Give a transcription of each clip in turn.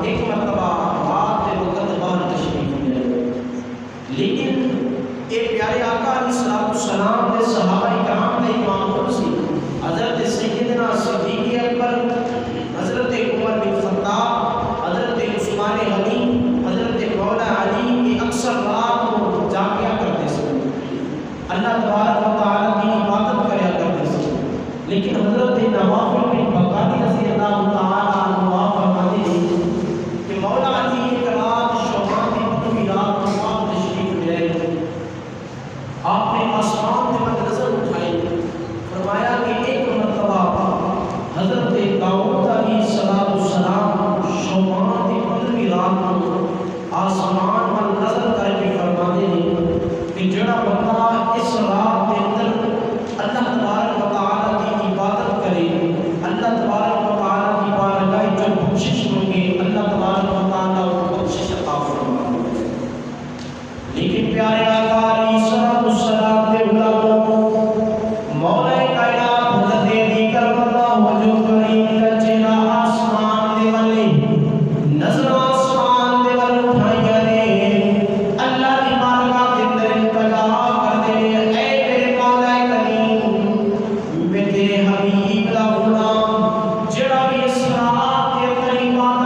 ایک مرتبہ رات کے وقت باہر تشریف لے، لیکن ایک پیارے آقا علیہ السلام کے صحابہ کرام کا معمول سی حضرت سیدنا صدیق اکبر، حضرت عمر بن خطاب، حضرت عثمان غنی، حضرت مولا علی کی اکثر رات کو جاگیا کرتے تھے، اللہ تبارک و تعالیٰ کی عبادت کریا کرتے تھے، لیکن حضرت نوافل بن بغدادی رضی اللہ تعالیٰ عنہ فرماتے ہیں کہ مولا علی ایک رات شوال کی پندرہویں رات کو آپ تشریف لے آئے، آپ نے آسمان پر نظر اٹھائی، فرمایا کہ ایک مرتبہ حضرت داؤد علیہ السلام شوال کی پندرہویں رات کو آسمان پر نظر کر کے فرماتے ہیں کہ جڑا بندہ اس رات کے اندر اللہ تبارک و تعالیٰ کی عبادت کرے، اللہ تبارک و تعالیٰ کی بارگاہ جو بخشش مانگے، اللہ تبارک و تعالیٰ کو بخشش عطا فرمائے۔ لیکن پیارے آقا علیہ السلام کے غلاموں، مولا کائنات حضرت علی کرم اللہ وجہ کریم کا چہرہ آسمان دے والے نظر آسمان دے والے اٹھائیاں نے اللہ کی بارگاہ کے اندر التجا کرتے ہیں، اے میرے مولا کریم، میں تیرے حبیب کا غلام جڑا بھی اس رات کے اندر عبادت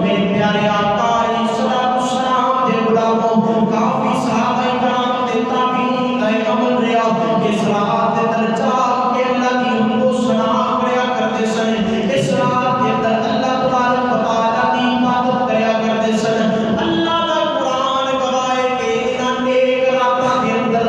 میرے پیارے آقا علیہ السلام دے غلاموں کافی صحابہ کرام دے تابعین دے عمل رہا کہ اس رات دے درجات کے اللہ کی ہم کو سنا کریا کرتے سن اس رات کے در اللہ تبارک و تعالی کی عبادت کریا کرتے سن اللہ دا قرآن گواہے کہ انہاں ایک راتاں دے اندر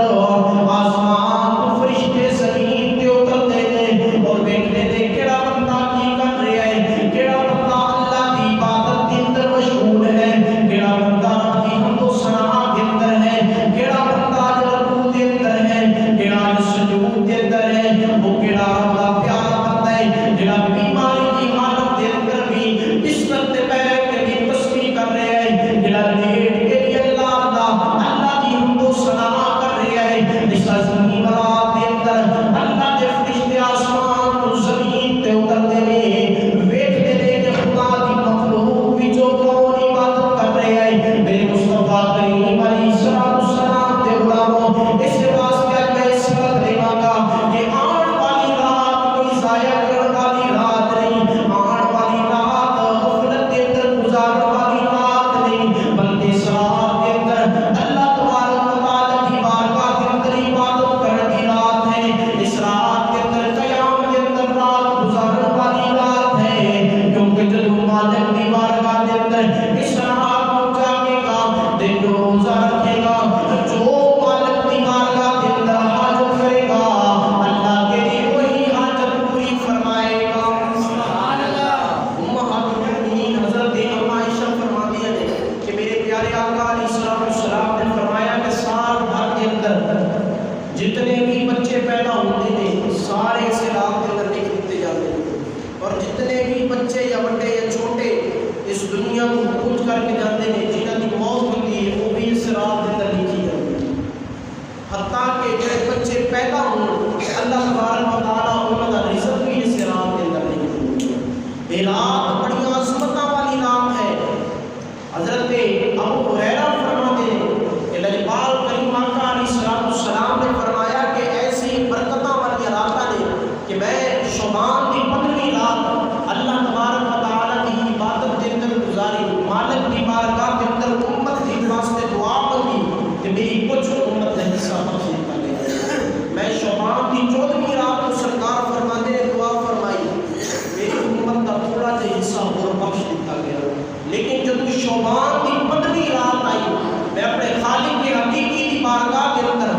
آسمان تو فرشتے زمین تے اترتے ہیں اور دیکھتے ہیں کیڑا بندہ کی کر رہا ہے کیڑا بندہ اللہ کی عبادت کے اندر مشغول ہے کیڑا بندہ کی حمد و ثنا کے اندر ہے کیڑا بندہ جو رکوع کے اندر ہے کیڑا جو سجود کے اندر ہے وہ کیڑا اللہ پیارا بندہ ہے جڑا بیماری کی حالت کے اندر بھی بستر تے بیٹھ کے بھی تسبیح کر رہا ہے جڑا لیٹ کے بھی اللہ کی حمد و ثنا کر رہا ہے اس عظیم رات کے اندر اللہ کے فرشتے آسمان تو زمین تے اترتے ہیں ویکھتے ہیں کہ خدا کی مخلوق بھی جو کون عبادت کر رہے ہیں میرے مصطفیٰ کریم علیہ السلام دے غلاموں اس واسطے میں اس وقت دیواں گا کہ آن والی رات کوئی ضائع کرنے والی رات نہیں آن والی رات غفلت کے اندر گزارنے والی رات نہیں بلکہ اس رات کے اندر اللہ تبارک و تعالی کی بارگاہ کے اندر عبادت کرنے کی رات ہے اس رات کے اندر قیام کے اندر رات گزارنے والی رات ہے کیونکہ جب مالک کی بارگاہ کے اندر اس رات کو جاگے گا دن روزہ رکھے گا جو مالک کی بارگاہ کے اندر حاجت کرے گا اللہ کے لیے وہی حاجت پوری فرمائے گا سبحان اللہ امہات المؤمنین حضرت اما عائشہ فرماتی ہیں کہ میرے پیارے آقا علیہ السلام نے فرمایا کہ سال بھر کے اندر جتنے بھی بچے پیدا ہوتے ہیں سارے اس رات کے اندر لکھ دیتے جاتے ہیں اور جتنے بھی بچے یا بڑے یا چھوٹے اس دنیا کو کچھ کر کے جاتے ہیں جنہاں کی موت ہوتی ہے وہ بھی اس رات کے اندر لکھی جاتی ہے حتیٰ کہ جب بچے پیدا ہوں اللہ تبارک و تعالیٰ انہوں کا رزق بھی اس رات کے اندر لکھی ہے یہ رات بڑی عظمت والی رات ہے حضرت ابو ہریرہ فرماتے ہیں کہ نبی پاک کریم آقا علیہ السلام نے فرمایا کہ ایسی برکتاں والی راتاں نے کہ میں شعبان کی 15ویں رات اللہ تبارک و تعالیٰ کی عبادت کے اندر گزاری مالک کی بارگاہ کے اندر امت کی واسطے دعا مانگی کہ میری کچھ امت کا حصہ بخش دیا گیا میں شعبان کی 14ویں رات کو سرکار فرماتے نے دعا فرمائی میری امت کا تھوڑا سا حصہ اور بخش دیا گیا لیکن جب شعبان کی 15ویں رات آئی میں اپنے خالق کے حقیقی کی بارگاہ کے اندر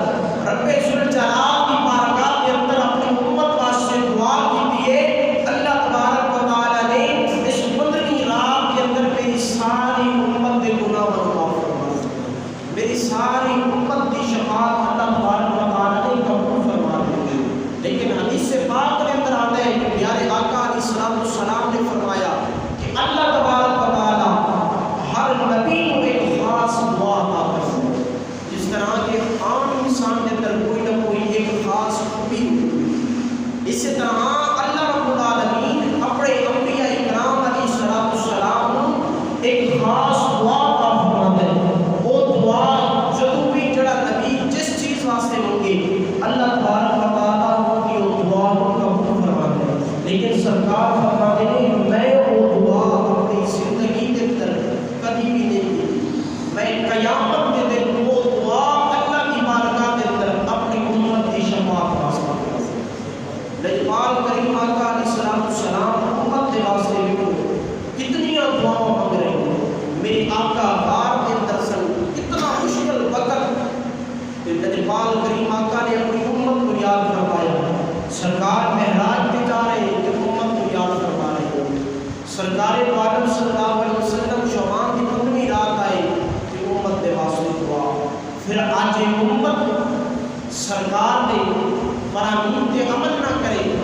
رب ذوالجلال کی بارگاہ کے اندر اپنی امت واسطے دعا کی ہے اللہ تبارک و تعالی نے اس 15ویں رات کے اندر میری ساری امت کے گناہ معاف فرما دیے میری ساری امت کی شفاعت اللہ تبارک و تعالی نے قبول فرما دی لیکن حدیث پاک کے اندر آتا ہے کہ پیارے آقا علیہ السلام نے فرمایا کہ اللہ تبارک و تعالی ہر نبی کو ایک خاص دعا عطا کرتا ہے جس طرح کہ عام انسان کے اندر کوئی نہ کوئی ایک خاص خوبی ہوتی ہے اسی طرح اللہ رب العالمین اپنے انبیاء کرام علیہ السلام ایک خاص دعا عطا فرماتے ہیں وہ دعا جب بھی جڑا نبی جس چیز واسطے مانگے اللہ تبارک و تعالیٰ کی وہ دعا کو قبول فرماتے ہیں لیکن سرکار فرماتے ہیں میں وہ دعا اپنی زندگی کے اندر کبھی بھی نہیں کی میں قیامت کے دن وہ دعا اللہ کی بارگاہ کے اندر اپنی امت کی شفاعت واسطہ لجپال کریم آقا علیہ السلام امت کے واسطے لکھو کتنی دعاؤں مانگ رہے ہیں میرے آقا غار کے اندر سن کتنا مشکل وقت کہ لجپال کریم آقا نے اپنی امت کو یاد فرمایا سرکار معراج پہ جا رہے ہیں کہ امت کو یاد فرما رہے ہیں سرکار عالم صلی اللہ علیہ وسلم شعبان کی 15ویں رات آئے کہ امت کے واسطے دعا پھر آج امت سرکار نے فرامین کے عمل نہ کرے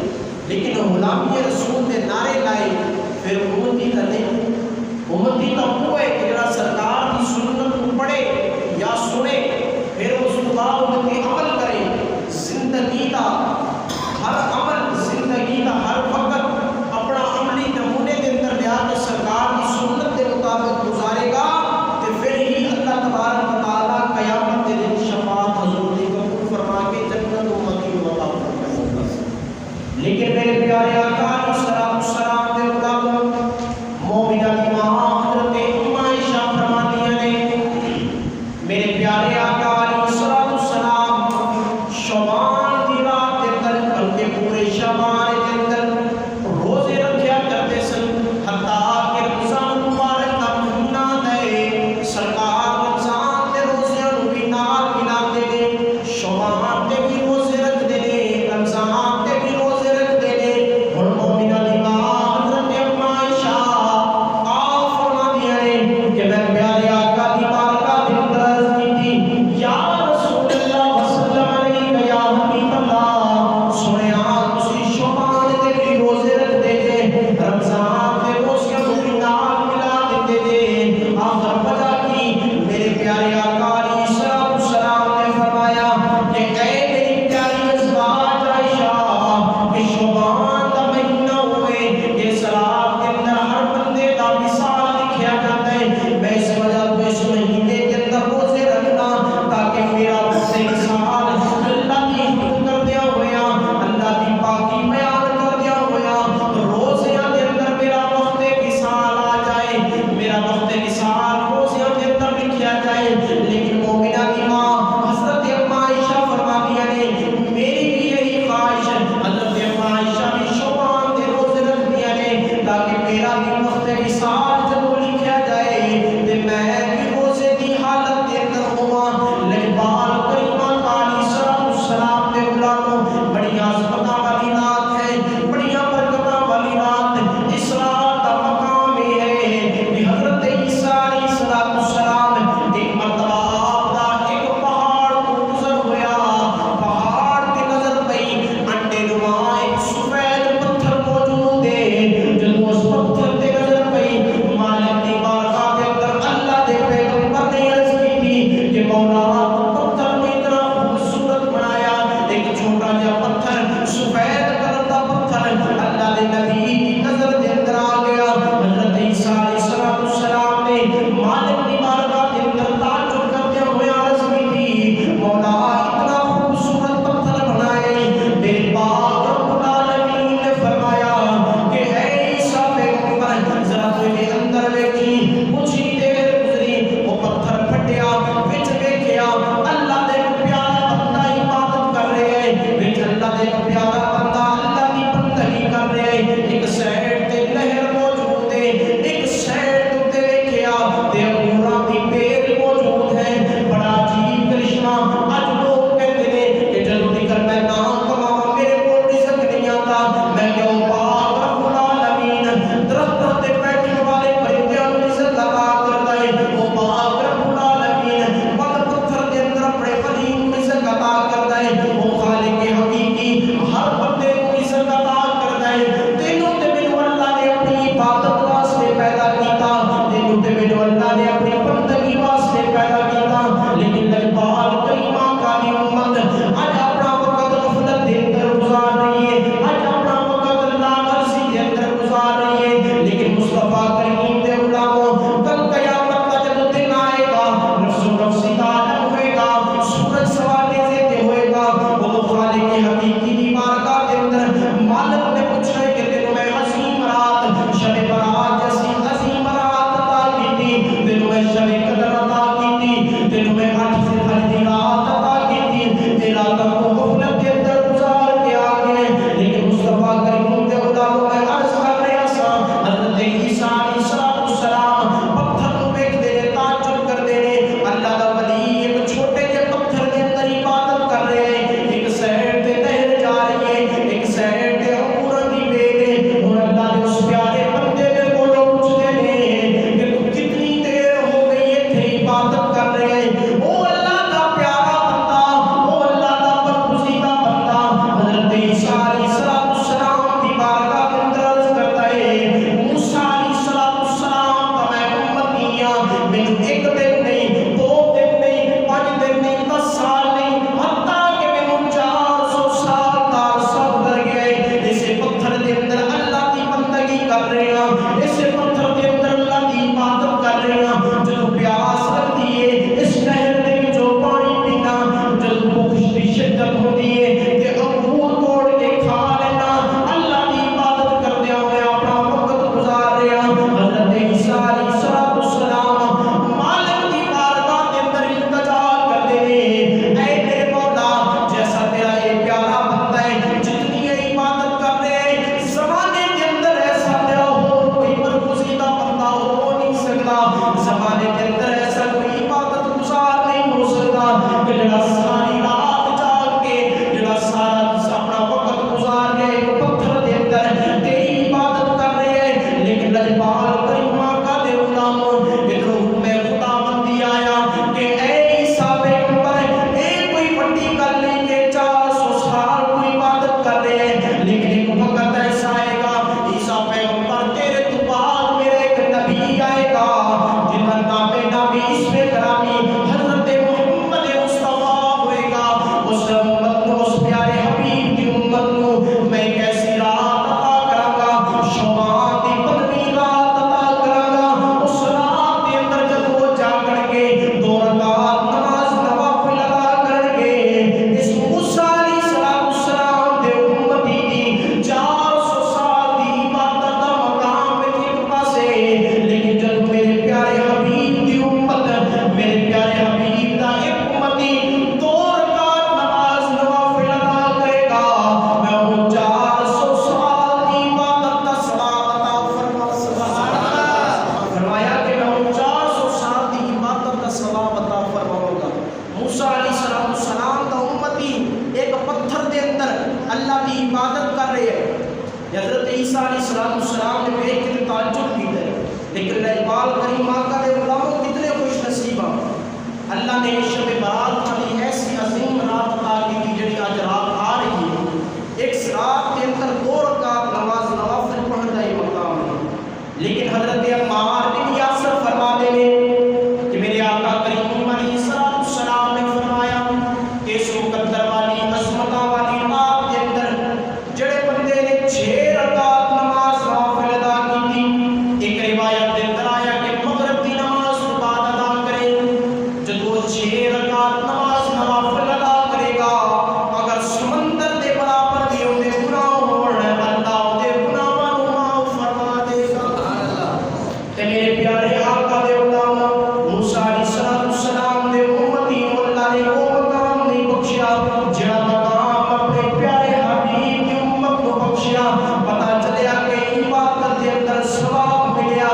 لیکن غلامی رسول کے نعرے لائے پھر امتی کا نہیں امتی کا وہ ہے کہ جڑا سرکار کی سنت کو پڑھے یا سنے پھر اس کو امتی عمل کرے زندگی کا ہر عمل زندگی کا ہر وقت اپنا عملی نمونے کے اندر لیا کہ سرکار کی سنت کے مطابق گزارے گا کہ پھر ہی اللہ تبارک و تعالیٰ قیامت کے دن شفاعت حضور کی قبول فرما کے جنت امتی کو عطا فرمائے گا لیکن میرے پیارے آقا علیہ السلام کے غلاموں اللہ نے اپنی بندگی واسطے پیدا کیتا لیکن لجپال کریم آقا دی امت اج اپنا وقت غفلت دے اندر گزار رہی ہے اج اپنا وقت ناغرضی دے اندر گزار رہی ہے لیکن مصطفیٰ کریم دے غلاموں کل قیامت کا جب دن آئے گا نفس و نفسی کا عالم ہوئے گا سورج سوانے سے ہوئے گا وہ خالق حقیقی کی بارگاہ کے اندر مالک نے پوچھا کہ تینوں میں عظیم رات شب برات جیسی عظیم رات عطا کی تھی تینوں میں شب قدر عطا کی تھی تینوں میں 8 سے حج دی رات عطا کی تھی تیرا کو غفلت کے اندر گزار کے آگے لیکن مصطفیٰ کریم کے غلاموں میں عرض کر رہے سا حضرت عیسیٰ علیہ السلام پتھر کو بیک دے تعجب کر دے اللہ دا ولی ایک چھوٹے کے پتھر کے اندر عبادت کر رہے ایک سائڈ تے نہر جا رہی ہے ایک سائڈ تے انگور دی بیل اور اللہ نے اس پیارے بندے دے کولوں پوچھتے ہیں کہ تو کتنی دیر ہو گئی ایتھے عبادت کر رہے او اللہ دا پیارا بندہ او اللہ دا برگزیدہ بندہ حضرت عیسیٰ علیہ السلام دی بارگاہ کے اندر عرض کرتا ہے موسیٰ علیہ السلام کا میں امتی ہاں میں ایک دن نہیں 2 دن نہیں 5 دن نہیں 10 سال نہیں حتیٰ کہ میں 400 سال کا عرصہ گزر گئے اسے پتھر دے اندر اللہ کی بندگی کر رہے ہیں اسے پتھر دے اندر اللہ کی عبادت کر رہے ہیں جو پیاس لگتی ہے اس نہر میں جو پانی پینا جو بھوک کی شدت ہوتی ہے کہ انگور توڑ کے کھا لینا اللہ کی عبادت کرتے ہوئے اپنا وقت گزار رہے ہیں حضرت عیسیٰ علیہ السلام مالک کی بارگاہ کے اندر التجا کرتے ہیں اے میرے مولا جیسا تیرا یہ پیارا بندہ ہے جتنی یہ عبادت کر رہے ہیں زمانے کے اندر ایسا تیرا ہو کوئی برگزیدہ بندہ ہو نہیں سکتا زمانے کے اندر ایسا کوئی عبادت گزار نہیں ہو سکتا کہ جڑا ساری رات جاگ کے جڑا سارا اپنا وقت گزار کے ایک پتھر دے اندر تیری عبادت کر رہے ہیں لیکن لجپال کریم آقا دے غلاموں ادھروں میں خدا بندی آیا کہ اے عیسیٰ پیغمبر اے کوئی بڑی گل نہیں کہ 400 سال کوئی عبادت کر رہے ہیں لیکن ایک وقت ایسا آئے گا عیسیٰ پیغمبر تیرے تو بعد میرے ایک نبی آئے گا جن کا نام نبی اسم کرامی حضرت محمد مصطفیٰ ہوئے گا اس امت کو اس پیارے حبیب کی امت کو میں کیسی رات عطا کراں گا شوان دی بدنی رات عطا کراں گا اس رات کے اندر جب وہ جاگن گے 2 رکعت نماز نوافل ادا کرن گے اس موسیٰ علیہ السلام دے امتی دی 400 سال دی عبادت دا مقام ایک پاسے لیکن جب میرے پیارے حبیب دی امت میرے پیارے حبیب دا ایک امتی 2 رکعت نماز نوافل ادا کرے گا میں وہ 400 سال دی عبادت دا ثواب عطا فرما سبحان اللہ فرمایا کہ میں وہ 400 سال دی عبادت دا ثواب عطا فرماؤں گا موسیٰ علیہ السلام دا امتی ایک پتھر دے اندر اللہ کی عبادت کر رہے ہیں حضرت عیسیٰ علیہ السلام نے ایک دن تعجب کی ہے لیکن لجپال کریم آقا دے غلاموں کتنے خوش نصیب ہیں اللہ نے شب برات والی ایسی عظیم رات عطا کی تھی جڑی آج رات آ رہی ہے ایک رات کے اندر 2 رکعت نماز نوافل پڑھنا ہی مقام ہے لیکن حضرت عمار بن یاسر فرماتے ہیں کہ میرے آقا کریم علیہ السلام نے فرمایا کہ اس مقدر والی عظمت والی رات کے اندر جڑے بندے نے 6 رکعت نماز نوافل ادا کی تھی ایک روایت کے اندر آیا کہ مغرب کی نماز کے بعد ادا کرے جب وہ 6 رکعت نماز نوافل ادا کرے گا اگر سمندر دے برابر بھی ہوتے گناہ ہوڑ اللہ دے گناہاں نوں معاف فرما دے گا تے میرے پیارے آقا دے غلام موسیٰ علیہ السلام دے امتی اللہ نے وہ مقام نہیں بخشیا جڑا مقام اپنے پیارے حبیب کی امت کو بخشیا پتہ چلیا کہ عبادت کے اندر ثواب ملیا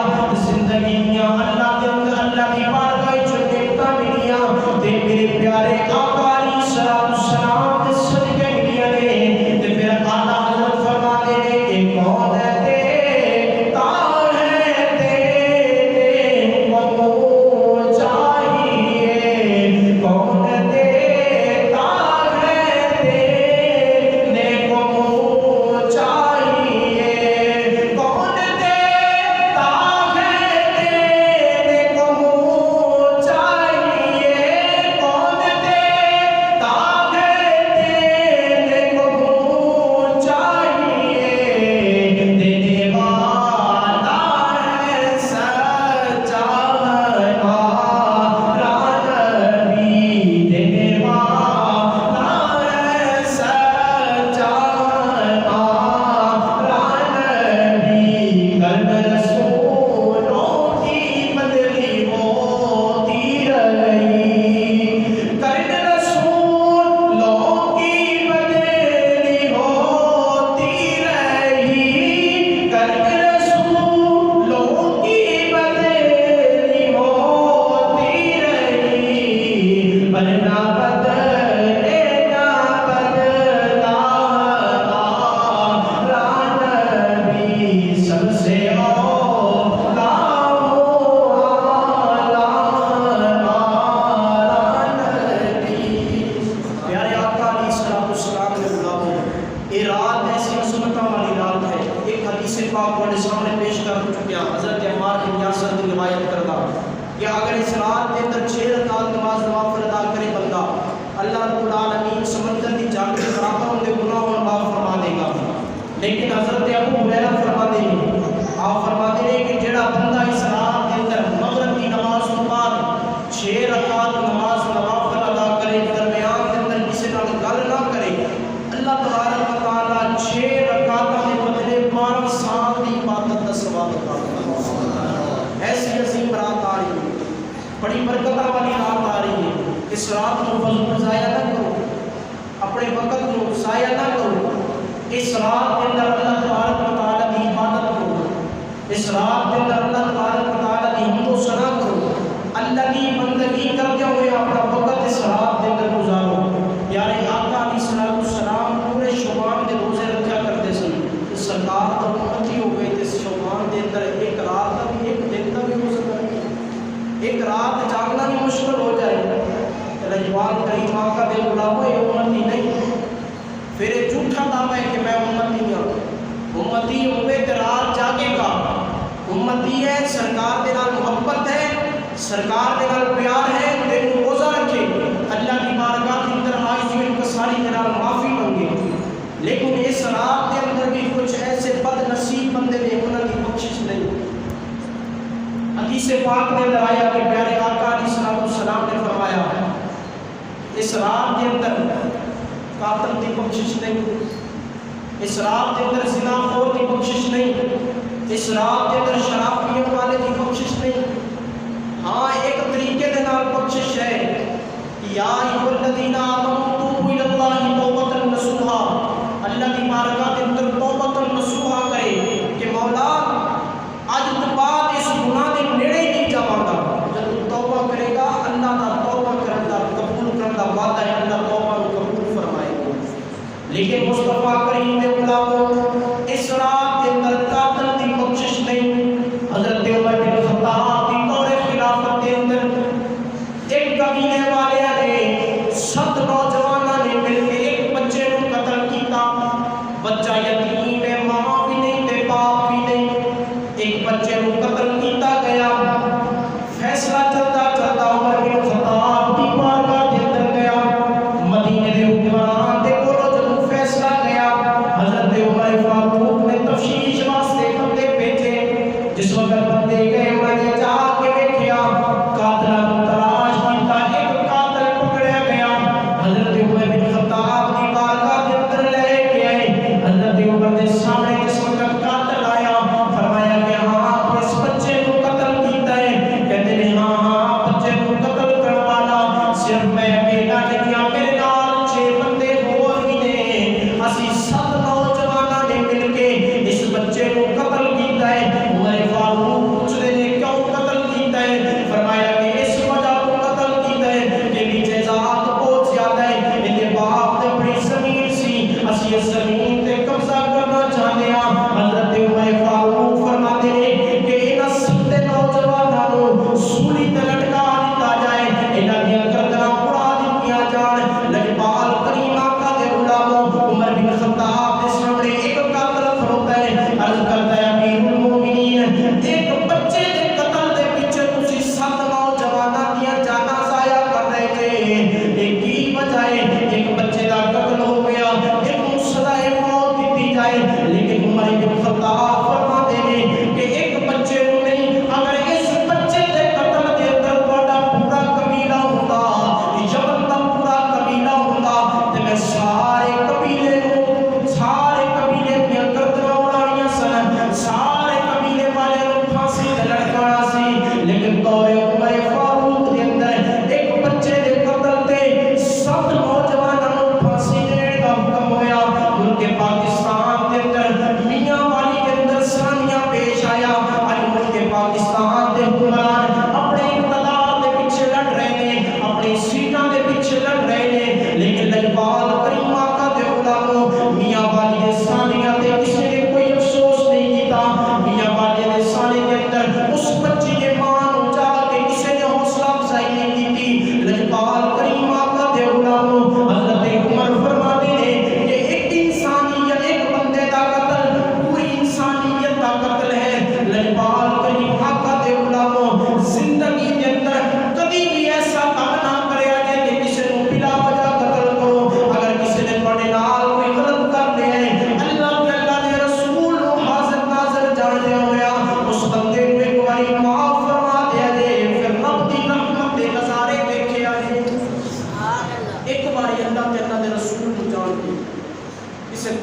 زندگیاں اللہ کے اندر اللہ کی بارگاہ چ نعمتاں ملیا تے میرے پیارے آقا علیہ السلام دے صدقے ملیا نے تے پھر اعلیٰ حضرت فرماتے ہیں کہ کون ہے تیرے تار ہے تیرے انس کی روایت کردا کہ اگر اس رات کے اندر 6 رکعت نماز نوافل ادا کرے بندہ، اللہ رب العالمین سمندر کی جانب برابر ان کے گناہوں معاف فرما دے گا۔ لیکن حضرت ابو ہریرہ فرماتے ہیں، آپ فرماتے ہیں کہ جڑا بندہ اس رات کے اندر مغرب کی نماز کے بعد 6 رکعت نماز نوافل ادا کرے، درمیان کے اندر کسی نال گل نہ کرے، اللہ تبارک و تعالیٰ 6 رکعت کے بدلے 12 سال کی عبادت کا ثواب عطا کرتا ہے۔ ایسی عظیم رات آ رہی ہے، بڑی برکتوں والی رات آ رہی ہے۔ اس رات کو فضول ضائع نہ کرو، اپنے وقت کو ضائع نہ کرو۔ اس رات کے اندر اللہ تبارک و تعالیٰ کی عبادت کرو، اس رات کے اندر اللہ تبارک و تعالیٰ کی حمد و ثنا کرو، اللہ کی بندگی کرتے ہوئے اپنا وقت اس رات کے اندر گزارو۔ پیارے آقا علیہ السلام پورے شعبان کے روزے رکھا کرتے سن، سرکار تو امتی ہو گئے تھے، شعبان کے اندر ایک رات کا بھی، ایک دن کا بھی ہو سکتا ہے، ایک رات جاگنا بھی مشکل ہو جائے۔ رجوان کریم آقا دے غلاموں، یہ امتی نہیں، پھر یہ جھوٹا دعویٰ ہے کہ میں امتی ہوں۔ امتی ہوئے کہ رات جاگے گا، امتی ہے سرکار دے نال محبت ہے، سرکار دے نال پیار ہے، دن روزہ رکھے، اللہ کی بارگاہ کے اندر عاجزی و انکساری کے نال معافی مانگے۔ لیکن اس رات کے اندر بھی کچھ ایسے بد نصیب بندے نے، انہوں کی بخشش نہیں۔ حدیث پاک میں اندر آیا کہ پیارے آقا علیہ السلام نے فرمایا اس رات کے اندر قاتل کی بخشش نہیں، اس رات کے اندر زنا خور کی بخشش نہیں، اس رات کے اندر شراب پینے والے کی بخشش نہیں۔ ہاں ایک طریقے دے نال بخشش ہے، یا ایھا الذین آمنوا توبوا الی اللہ توبۃ نصوحا، اللہ کی بارگاہ کے اندر توبۃ نصوحا کرے کہ مولا اج تو بعد اس گناہ کے نیڑے نہیں جاواں گا۔ جب تو توبہ کرے گا، اللہ کا توبہ کرن دا قبول کرن دا وعدہ ہے، اللہ توبہ کو قبول فرمائے گا۔ لیکن مصطفیٰ کریم دے غلاموں، اس رات کے اندر قاتل کی بخشش نہیں۔ حضرت عمر بن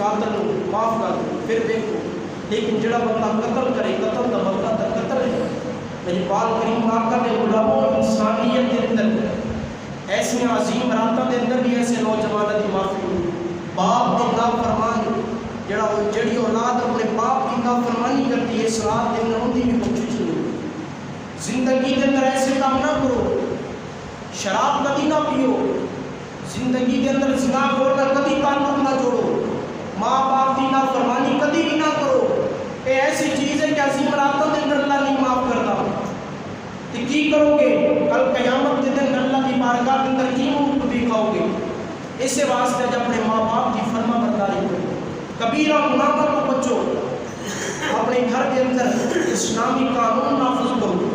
قاتل معاف کر دو پھر دیکھو، لیکن جڑا بندہ قتل کرے قتل دا بدلہ تے قتل ہے۔ میری پاک کریم آقا نے غلاموں انسانیت کے اندر ایسی عظیم راتوں کے اندر بھی ایسے نوجوانوں کی معافی ہوئی۔ باپ کی نافرمانی جڑی اولاد اپنے باپ کی نافرمانی کرتی ہے، اس رات کے اندر ان کی بھی بخشش نہیں ہوئی۔ زندگی کے اندر ایسے کام نہ کرو، شراب کبھی نہ پیو، زندگی کے اندر زنا کرنا کبھی تعلق نہ جوڑو، ماں باپ کی نافرمانی کبھی بھی نہ کرو۔ یہ ایسی چیز ہے کہ عظیم راتوں کے اندر اللہ نہیں معاف کرتا۔ تو کی کرو گے کل قیامت کے دن اللہ کی بارگاہ کے اندر کی منہ کو دکھاؤ گے؟ اس واسطے جب اپنے ماں باپ کی فرما برداری کرو، کبیرہ گناہوں کو بچو، اپنے گھر کے اندر اسلامی قانون نافذ کرو،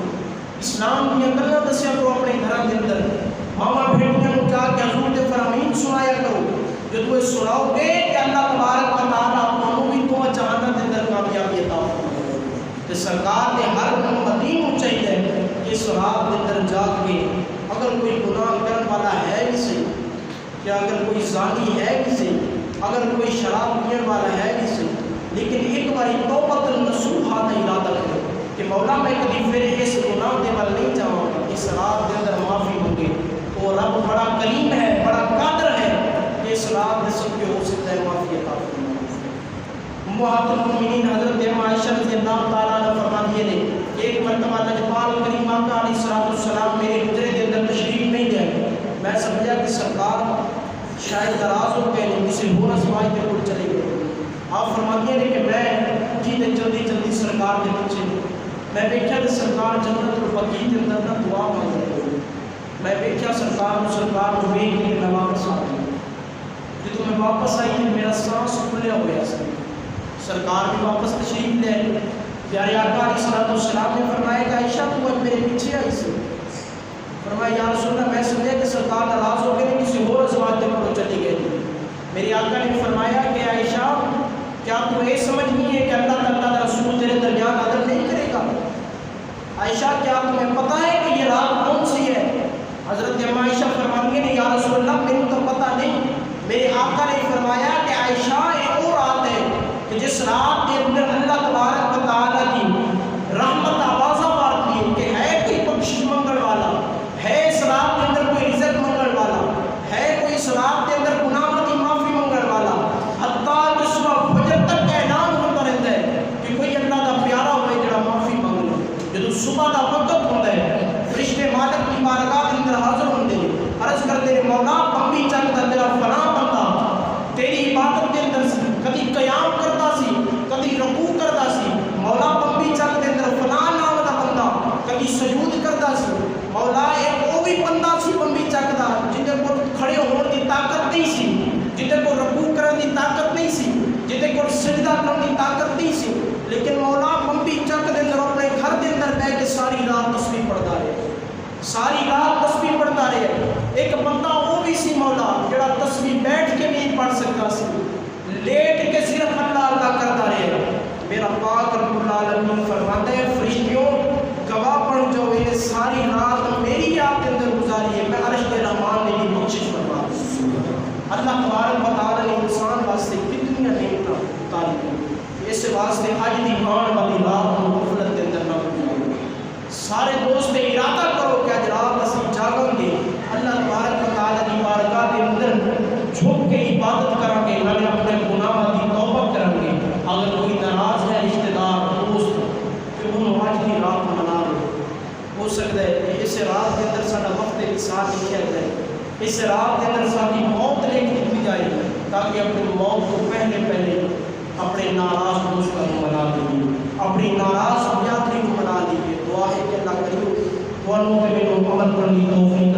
اسلام کی گلاں دسیا کرو اپنے گھر کے اندر، ماما بیٹیاں کو جا کے حضور دے فرامین سنایا کرو۔ جب وہ سناؤ گے کہ اللہ تبارک و تعالیٰ آپ بھی تو جہنم کے اندر کامیابی عطا فرمائے۔ تو سرکار نے ہر امتی کو چاہیے کہ اس رات کے اندر جا کے اگر کوئی گناہ کرنے والا ہے بھی صحیح، کہ اگر کوئی زانی ہے بھی صحیح، اگر کوئی شراب پینے والا ہے بھی صحیح، لیکن ایک بار توبۃ النصوحہ کا ارادہ کرے کہ مولا میں کبھی پھر اس گناہ کے بل نہیں جاؤں گا، اس رات کے اندر معافی مانگے۔ وہ رب بڑا کریم ہے، بڑا قادر ہے کہ اس رات میں سب کے ہو سکتا ہے معافی عطا فرمائے۔ امہات المؤمنین حضرت عائشہ رضی اللہ تعالیٰ عنہ فرما دیے نے ایک مرتبہ نجپال کریم آقا علیہ السلام میرے حجرے کے اندر تشریف نہیں لے، میں سمجھا کہ سرکار شاید ناراض ہو گئے، کسی اور ازواج کے اوپر چلے گئے۔ آپ فرماتی ہیں کہ میں جلدی جلدی سرکار کے پیچھے میں دیکھا کہ سرکار جنت البقیع کے اندر نہ دعا مانگ رہے ہیں۔ میں دیکھا سرکار کو دیکھ کے میں واپس آ گیا۔ جب میں واپس آئی تو میرا سانس کھلیا ہوا سی۔ سرکار بھی واپس تشریف لے، پیارے آقا علیہ السلام نے فرمایا کہ عائشہ تو اب میرے پیچھے آئی سی۔ فرمایا یا رسول اللہ، میں سمجھا کہ سرکار ناراض ہو گئے، کسی اور ازواج کے اوپر چلی گئی۔ میری آقا نے فرمایا کہ عائشہ کیا تو یہ سمجھنی ہے کہ اللہ تعالیٰ کا رسول تیرے درمیان عدل نہیں کرے گا؟ عائشہ کیا تمہیں پتہ ہے کہ یہ رات کون سی ہے؟ حضرت عائشہ فرماتی ہیں یا رسول اللہ مجھے تو پتہ نہیں۔ میرے آقا نے فرمایا کہ عائشہ ایک اور رات ہے کہ جس رات کے اندر اللہ تبارک و تعالیٰ کی رحمت آوازہ مارتی ہے کہ ہے کوئی بخشش منگل والا، ہے اس رات کے اندر کوئی رزق منگل والا، ہے کوئی اس رات کے اندر گناہوں کی معافی منگل والا۔ حتیٰ جس وقت فجر تک کا اعلان ہوتا رہتا ہے کہ کوئی اللہ کا پیارا ہوئے جڑا معافی مانگ لو۔ جب صبح کا وقت ہوتا ہے فرشتے مالک کی بارگاہ کے اندر حاضر ہوتے ہیں، عرض کرتے ہیں مولا پمبی چک دا تیرا فلاں بندہ تیری عبادت کے اندر کبھی قیام کرتا سی، کبھی رکوع کرتا سی، مولا پمبی چک کے اندر فلاں نام دا بندہ کبھی سجود کرتا سی، مولا ایک وہ بھی بندہ سی پمبی چک دا جنہیں کو کھڑے ہونے کی طاقت نہیں سی، جنہیں کو رکوع کرنے کی طاقت نہیں سی، جنہیں کو سجدہ کرنے کی طاقت نہیں سی، لیکن مولا پمبی چک کے اندر اپنے گھر کے اندر بیٹھ کے ساری رات تسبیح پڑھتا رہے، ساری رات تسبیح پڑھتا رہے۔ ایک بندہ وہ بھی سی مولا جڑا تسبیح بیٹھ کے نہیں پڑھ سکتا سی، لیٹ کے صرف اللہ اللہ کرتا رہے۔ میرا پاک رب العالمین فرماتے ہیں فرشتیوں گواہ بن جاؤ یہ ساری رات میری آپ کے اندر گزاری ہے، میں عرش رحمان نے یہ بخشش فرما دی۔ اللہ تبارک و تعالیٰ نے انسان واسطے کتنی نعمتیں اتاری ہیں، اس واسطے آج دی آن والی رات کو غفلت کے اندر نہ گزارو۔ سارے دوست ارادہ کرو کہ آج رات اسی جاگیں گے، اللہ تبارک و تعالیٰ کی بارگاہ کے اندر جھک کے عبادت کریں گے، میں اپنے گناہ کی توبہ کریں گے۔ اگر کوئی ناراض ہے رشتہ دار دوست کہ وہ آج کی رات منا لو، ہو سکتا ہے کہ اس رات کے اندر سارا وقت کے ساتھ لکھا جائے، اس رات کے اندر ساری موت لے کے دی جائے تاکہ اپنی موت کو پہلے اپنے ناراض دوست کو منا دیجیے، اپنی ناراض یاتری کو منا دیجیے۔ دعا ہے کہ اللہ کریم دونوں کے عمل کرنے کی توفیق